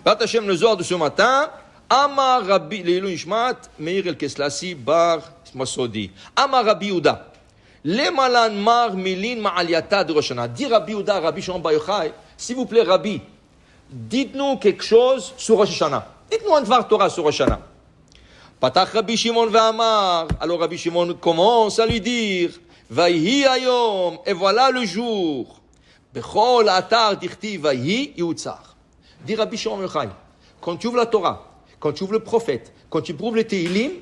Bat Hashem le Zohar de ce matin, Amar Rabbi Leilou Ishmat, Meir El Keslasi Bar Masodi. Amar Rabbi Yehuda. Le Malan Mar Milin Ma'aliata de Rosh Hashanah. Dit Rabbi Yehuda, Rabbi Shimon Bar Yochai, s'il vous plaît, Rabbi, dites-nous quelque chose sur Rosh Hashanah. Dites-nous un Dvar Torah sur Rosh Hashanah. Patach Rabbi Shimon ve'amar. Alors Rabbi Shimon commence à lui dire, Vayhi Hayom, et voilà le jour. Bechol Atar Dichti Vayhi Yutzar. Dit Rabbi Shimon Yochai, quand tu ouvres la Torah, quand tu ouvres le prophète, quand tu ouvres les Tehillim,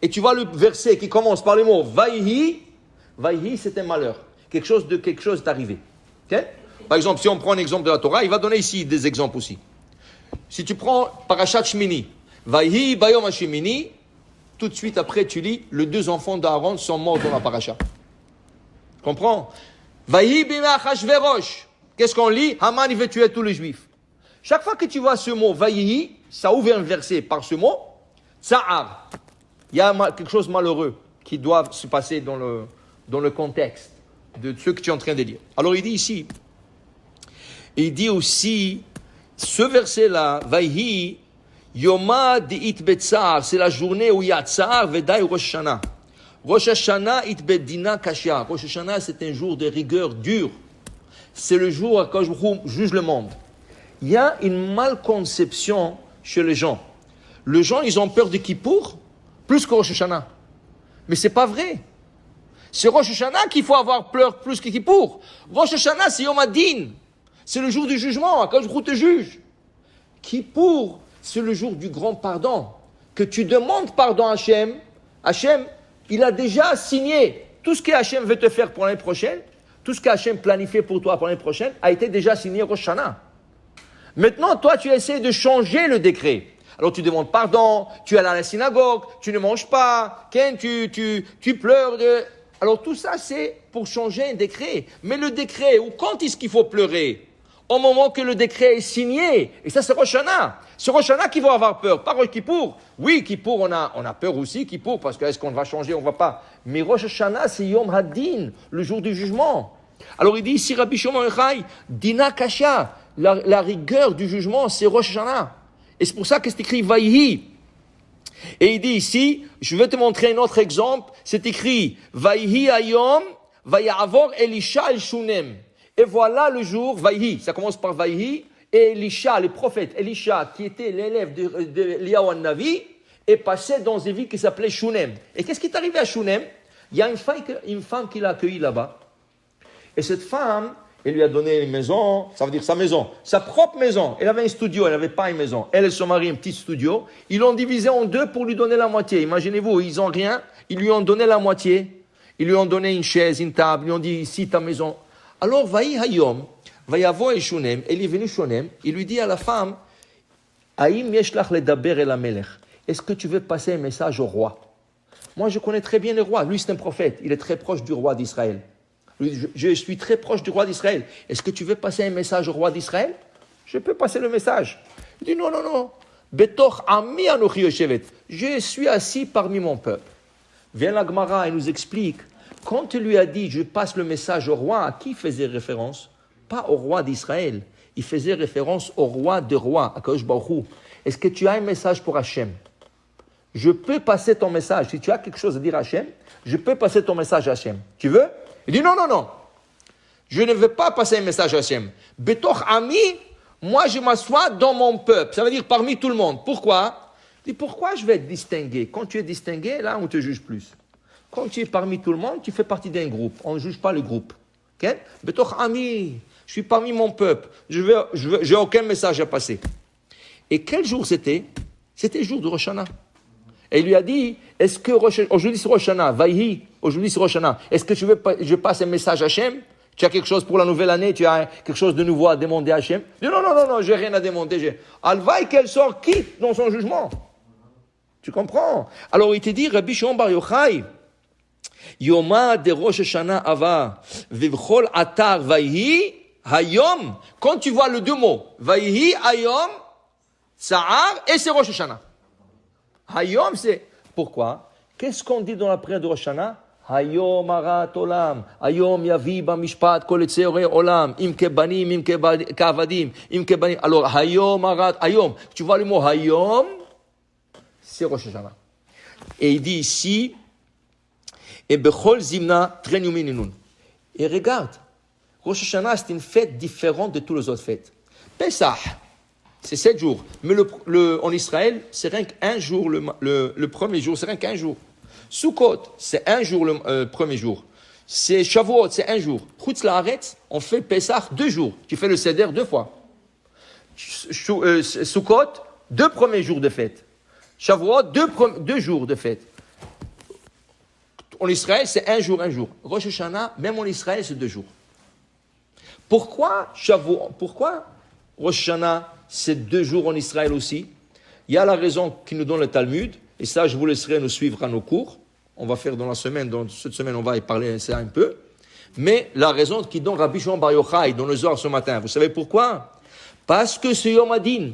et tu vois le verset qui commence par le mot Vayhi, Vayhi c'est un malheur. Quelque chose est arrivé. Okay? Par exemple, si on prend un exemple de la Torah, il va donner ici des exemples aussi. Si tu prends Parashat Shmini, Vayhi Bayom HaShemini, tout de suite après tu lis, les deux enfants d'Aaron sont morts dans la paracha. Comprends? Vayhi Bima Achashverosh. Qu'est-ce qu'on lit? Haman il veut tuer tous les juifs. Chaque fois que tu vois ce mot Vayhi, ça ouvre un verset par ce mot, Tsa'ar. Il y a quelque chose de malheureux qui doit se passer dans le contexte de ce que tu es en train de lire. Alors il dit ici, il dit aussi, ce verset-là, Vayhi, Yoma Di'it Betzar, c'est la journée où il y a Tsar, Vedai Rosh Hashanah. Rosh Hashanah It Bedina Kashia. Rosh Hashanah, c'est un jour de rigueur dure. C'est le jour à quand je juge le monde. Il y a une malconception chez les gens. Les gens, ils ont peur de Kippour plus que Rosh Hashanah. Mais c'est pas vrai. C'est Rosh Hashanah qu'il faut avoir peur plus que Kippour. Rosh Hashanah, c'est Yom Hadin. C'est le jour du jugement, quand je te juge. Kippour, c'est le jour du grand pardon. Que tu demandes pardon à Hachem. Hachem, il a déjà signé. Tout ce que Hachem veut te faire pour l'année prochaine, tout ce que Hachem planifie pour toi pour l'année prochaine, a été déjà signé Rosh Hashanah. Maintenant, toi, tu essaies de changer le décret. Alors, tu demandes pardon, tu alles à la synagogue, tu ne manges pas, tu pleures. Alors, tout ça, c'est pour changer un décret. Mais le décret, ou quand est-ce qu'il faut pleurer? Au moment que le décret est signé. Et ça, c'est Rosh Hashanah. C'est Rosh Hashanah qui va avoir peur, pas Rosh Kippour. Oui, Kippour, on a peur aussi, Kippour, parce que est-ce qu'on va changer, on ne va pas. Mais Rosh Hashanah, c'est Yom Hadin, le jour du jugement. Alors, il dit ici, Rabbi Shimon Yochai, Dina Kasha, la rigueur du jugement, c'est Rosh Hashanah. Et c'est pour ça que c'est écrit Vayhi. Et il dit ici, je vais te montrer un autre exemple, c'est écrit Vayhi Ayom, Vayavor Elisha el Shunem. Et voilà le jour, Vayhi, ça commence par Vayhi, et Elisha, le prophète Elisha, qui était l'élève d'Eliyahu Navi, est passé dans une ville qui s'appelait Shunem. Et qu'est-ce qui est arrivé à Shunem? Il y a une femme qui l'a accueilli là-bas. Et cette femme, elle lui a donné une maison, ça veut dire sa maison, sa propre maison. Elle avait un studio, elle n'avait pas une maison. Elle et son mari, un petit studio. Ils l'ont divisé en deux pour lui donner la moitié. Imaginez-vous, ils n'ont rien, ils lui ont donné la moitié. Ils lui ont donné une chaise, une table, ils lui ont dit, ici ta maison. Alors, Vaï Hayom, Vayavo et Shunem, elle est venue Shunem, il lui dit à la femme, Aïm yeshlach ledaber el amelech, est-ce que tu veux passer un message au roi? Moi, je connais très bien le roi. Lui, c'est un prophète. Il est très proche du roi d'Israël. Je suis très proche du roi d'Israël. Est-ce que tu veux passer un message au roi d'Israël? Je peux passer le message. Il dit non. Betor ami anochi yoshevet. Je suis assis parmi mon peuple. Vient la Gemara et nous explique. Quand il lui a dit, je passe le message au roi, à qui il faisait référence? Pas au roi d'Israël. Il faisait référence au roi des rois, à Kadosh Baruch Hu. Est-ce que tu as un message pour Hachem? Je peux passer ton message. Si tu as quelque chose à dire à Hachem, je peux passer ton message à Hachem. Tu veux? Il dit non. Je ne veux pas passer un message à Hachem. Betoch ami, moi je m'assois dans mon peuple. Ça veut dire parmi tout le monde. Pourquoi? Il dit pourquoi je vais être distingué? Quand tu es distingué, là on te juge plus. Quand tu es parmi tout le monde, tu fais partie d'un groupe. On ne juge pas le groupe. Okay? Betoch ami, je suis parmi mon peuple. J'ai aucun message à passer. Et quel jour c'était? C'était le jour de Rosh Hashanah. Et il lui a dit, est-ce que aujourd'hui c'est Rosh Hashanah, Vayhi, aujourd'hui c'est Rosh Hashanah, est-ce que tu veux je passe un message à Hachem? Tu as quelque chose pour la nouvelle année, tu as quelque chose de nouveau à demander à Hachem? Il dit non, j'ai rien à demander. Alvaï qu'elle sort quitte dans son jugement. Tu comprends? Alors il te dit, Rabbi Shimon Bar Yochai, Yoma de Rosh Hashanah ava, vivchol atar Vayhi, hayom, quand tu vois le deux mots, Vayhi, hayom, Tsa'ar, et c'est Rosh Hashanah. Hayom, c'est... Pourquoi? Qu'est-ce qu'on dit dans la prière de Rosh Hashanah? היום הרת עולם, היום יביא במשפט כל יצורי עולם, אם כבנים, אם כעבדים, אם כבנים. Alors, היום הרת, היום, tu vois le mot היום, c'est Rosh Hashanah. Et il dit ici, et bechol zimna tren yumin inun. Et regarde, Rosh Hashanah, c'est une fête différente de toutes les autres fêtes. Pesach, c'est 7 jours. Mais en Israël, c'est rien qu'un jour, le premier jour, c'est rien qu'un jour. Sukkot, c'est un jour le premier jour. C'est Shavuot, c'est un jour. Chutz La'aretz, on fait Pesach 2 jours. Tu fais le Seder 2 fois. Sukkot, 2 premiers jours de fête. Shavuot, 2 jours de fête. En Israël, c'est un jour. Rosh Hashanah, même en Israël, c'est 2 jours. Pourquoi Rosh Hashanah, c'est 2 jours en Israël aussi? Il y a la raison qui nous donne le Talmud, et ça, je vous laisserai nous suivre à nos cours. On va faire dans cette semaine, on va y parler ça un peu. Mais la raison qui donne Rabbi Shimon Bar Yochai dans le Zohar ce matin, vous savez pourquoi? Parce que c'est Yom Hadin,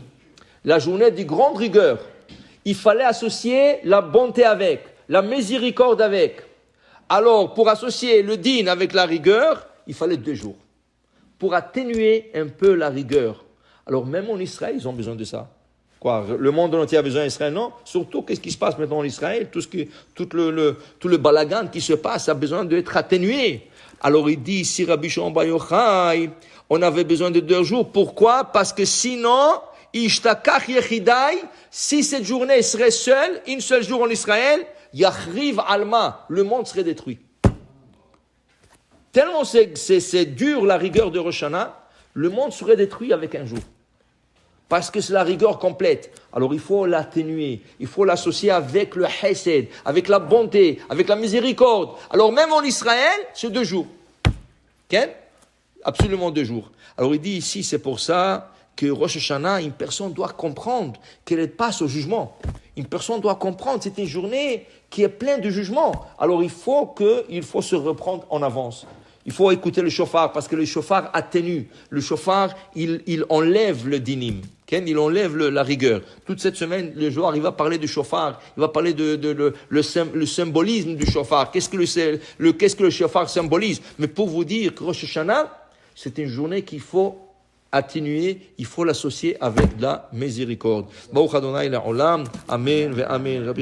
la journée de grande rigueur. Il fallait associer la bonté avec, la miséricorde avec. Alors, pour associer le din avec la rigueur, il fallait 2 jours. Pour atténuer un peu la rigueur. Alors, même en Israël, ils ont besoin de ça. Quoi, le monde entier a besoin d'Israël, non? Surtout, qu'est-ce qui se passe maintenant en Israël? Tout le balagan qui se passe a besoin d'être atténué. Alors, il dit ici, Rabbi Shimon Bar Yochai, on avait besoin de 2 jours. Pourquoi? Parce que sinon, Ishtakach Yechidai, si cette journée serait seule, une seule jour en Israël, Yachriv Alma, le monde serait détruit. Tellement c'est dur la rigueur de Rosh Hashanah, le monde serait détruit avec un jour. Parce que c'est la rigueur complète. Alors il faut l'atténuer, il faut l'associer avec le chesed, avec la bonté, avec la miséricorde. Alors même en Israël, c'est 2 jours. Okay? Absolument 2 jours. Alors il dit ici, c'est pour ça que Rosh Hashanah, une personne doit comprendre qu'elle passe au jugement. Une personne doit comprendre, c'est une journée qui est pleine de jugement. Alors il faut se reprendre en avance. Il faut écouter le shofar parce que le shofar atténue. Le shofar, il enlève le dinim. Il enlève la rigueur. Toute cette semaine, le joueur, il va parler du shofar. Il va parler le symbolisme du shofar. Qu'est-ce que le shofar symbolise? Mais pour vous dire que Rosh Hashanah, c'est une journée qu'il faut atténuer, il faut l'associer avec la miséricorde. Baruch Adonai la'olam. Amen ve amen.